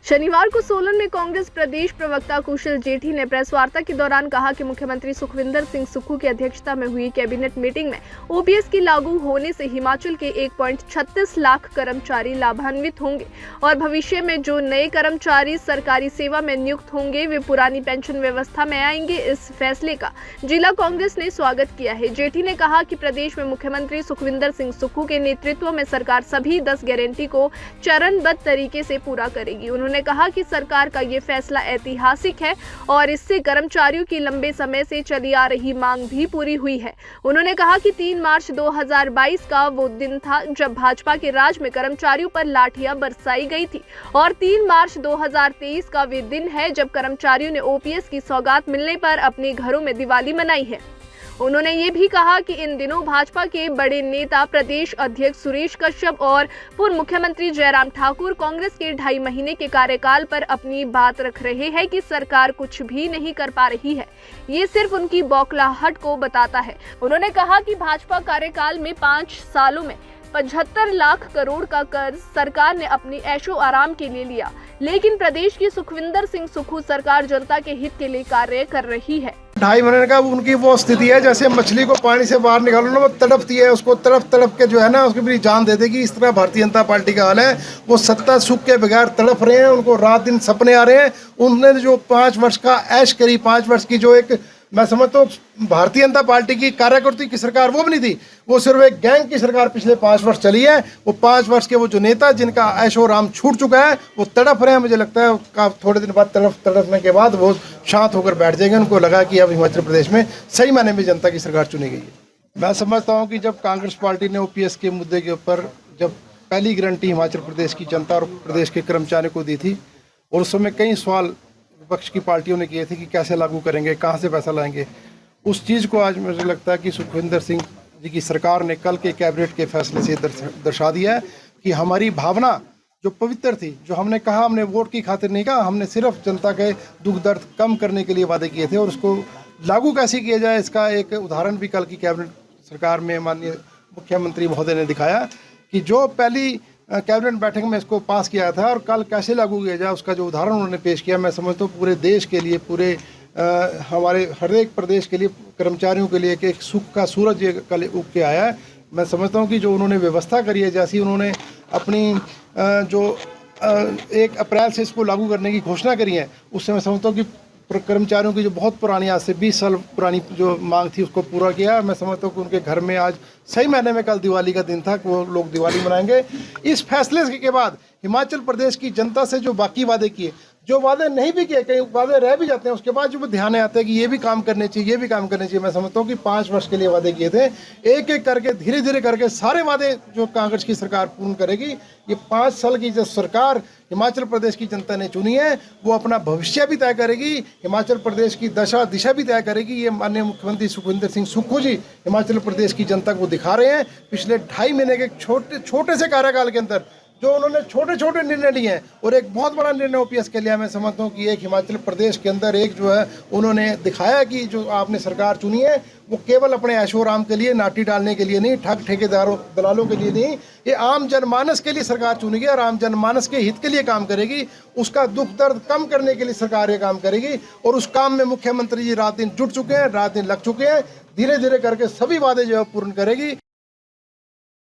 शनिवार को सोलन में कांग्रेस प्रदेश प्रवक्ता कुशल जेठी ने प्रेस वार्ता के दौरान कहा कि मुख्यमंत्री सुखविंदर सिंह सुक्खू की अध्यक्षता में हुई कैबिनेट मीटिंग में ओपीएस की लागू होने से हिमाचल के 1.36 लाख कर्मचारी लाभान्वित होंगे और भविष्य में जो नए कर्मचारी सरकारी सेवा में नियुक्त होंगे वे पुरानी पेंशन व्यवस्था में आएंगे। इस फैसले का जिला कांग्रेस ने स्वागत किया है। जेठी ने कहा कि प्रदेश में मुख्यमंत्री सुखविंदर सिंह सुक्खू के नेतृत्व में सरकार सभी 10 गारंटी को चरणबद्ध तरीके से पूरा करेगी। उन्होंने कहा कि सरकार का ये फैसला ऐतिहासिक है और इससे कर्मचारियों की लंबे समय से चली आ रही मांग भी पूरी हुई है। उन्होंने कहा कि 3 मार्च 2022 का वो दिन था जब भाजपा के राज में कर्मचारियों पर लाठियां बरसाई गई थी और 3 मार्च 2023 का वे दिन है जब कर्मचारियों ने ओपीएस की सौगात मिलने पर अपने घरों में दिवाली मनाई है। उन्होंने ये भी कहा कि इन दिनों भाजपा के बड़े नेता प्रदेश अध्यक्ष सुरेश कश्यप और पूर्व मुख्यमंत्री जयराम ठाकुर कांग्रेस के 2.5 महीने के कार्यकाल पर अपनी बात रख रहे हैं कि सरकार कुछ भी नहीं कर पा रही है। ये सिर्फ उनकी बौखलाहट को बताता है। उन्होंने कहा कि भाजपा कार्यकाल में 5 सालों में 75 लाख करोड़ का कर्ज सरकार ने अपनी ऐशो आराम के लिए लिया, लेकिन प्रदेश की सुखविंदर सिंह सुक्खू सरकार जनता के हित के लिए कार्य कर रही है। 2.5 महीने का उनकी वो स्थिति है जैसे मछली को पानी से बाहर निकालो ना, वो तड़पती है, उसको तड़प के जो है ना उसकी भी जान दे देगी। इस तरह भारतीय जनता पार्टी का हाल है। वो सत्ता सुख के बगैर तड़प रहे हैं, उनको रात दिन सपने आ रहे हैं। उन्होंने जो 5 वर्ष का ऐश करी, 5 वर्ष की जो एक मैं समझता हूँ भारतीय जनता पार्टी की कार्यकर्ता की सरकार वो भी नहीं थी, वो सिर्फ एक गैंग की सरकार पिछले 5 वर्ष चली है। वो 5 वर्ष के वो जो नेता जिनका ऐशो आराम छूट चुका है वो तड़प रहे हैं। मुझे लगता है थोड़े दिन बाद तड़पने के बाद वो शांत होकर बैठ जाएंगे। उनको लगा कि अब हिमाचल प्रदेश में सही मायने में जनता की सरकार चुनी गई है। मैं समझता हूँ कि जब कांग्रेस पार्टी ने ओपीएस के मुद्दे के ऊपर जब पहली गारंटी हिमाचल प्रदेश की जनता और प्रदेश के कर्मचारियों को दी थी और उस समय कई सवाल विपक्ष की पार्टियों ने किए थे कि कैसे लागू करेंगे, कहाँ से पैसा लाएंगे, उस चीज़ को आज मुझे लगता है कि सुखविंदर सिंह जी की सरकार ने कल के कैबिनेट के फैसले से दर्शा दिया है कि हमारी भावना जो पवित्र थी, जो हमने कहा, हमने वोट की खातिर नहीं कहा, हमने सिर्फ जनता के दुख दर्द कम करने के लिए वादे किए थे और उसको लागू कैसे किया जाए इसका एक उदाहरण भी कल की कैबिनेट सरकार में माननीय मुख्यमंत्री महोदय ने दिखाया कि जो पहली कैबिनेट बैठक में इसको पास किया था और कल कैसे लागू किया जाए उसका जो उदाहरण उन्होंने पेश किया, मैं समझता हूँ पूरे देश के लिए, पूरे हमारे हर एक प्रदेश के लिए, कर्मचारियों के लिए एक सुख का सूरज ये कल उग के आया है। मैं समझता हूँ कि जो उन्होंने व्यवस्था करी है, जैसी उन्होंने अपनी जो 1 अप्रैल से इसको लागू करने की घोषणा करी है, उससे मैं समझता हूँ कि कर्मचारियों की जो बहुत पुरानी, आज से 20 साल पुरानी जो मांग थी उसको पूरा किया। मैं समझता हूँ कि उनके घर में आज सही मायने में कल दिवाली का दिन था कि वो लोग दिवाली मनाएंगे। इस फैसले के बाद हिमाचल प्रदेश की जनता से जो बाकी वादे किए, जो वादे नहीं भी किए, कई वादे रह भी जाते हैं, उसके बाद जो ध्यान आता है कि ये भी काम करने चाहिए, ये भी काम करने चाहिए। मैं समझता हूँ कि 5 वर्ष के लिए वादे किए थे, एक एक करके धीरे धीरे करके सारे वादे जो कांग्रेस की सरकार पूर्ण करेगी। ये 5 साल की जो सरकार हिमाचल प्रदेश की जनता ने चुनी है वो अपना भविष्य भी तय करेगी, हिमाचल प्रदेश की दशा दिशा भी तय करेगी। ये माननीय मुख्यमंत्री सुखविंदर सिंह सुक्खू जी हिमाचल प्रदेश की जनता को दिखा रहे हैं। पिछले 2.5 महीने के छोटे से कार्यकाल के अंदर जो उन्होंने छोटे निर्णय लिए हैं और एक बहुत बड़ा निर्णय ओपीएस के लिया। मैं समझता हूँ कि एक हिमाचल प्रदेश के अंदर एक जो है उन्होंने दिखाया कि जो आपने सरकार चुनी है वो केवल अपने ऐशो आराम के लिए, नाटी डालने के लिए नहीं, ठग ठेकेदारों दलालों के लिए नहीं, ये आम जनमानस के लिए सरकार चुनी गई और आम जनमानस के हित के लिए काम करेगी। उसका दुख दर्द कम करने के लिए सरकार ये काम करेगी और उस काम में मुख्यमंत्री जी रात दिन जुट चुके हैं, रात दिन लग चुके हैं। धीरे धीरे करके सभी वादे जो है पूर्ण करेगी।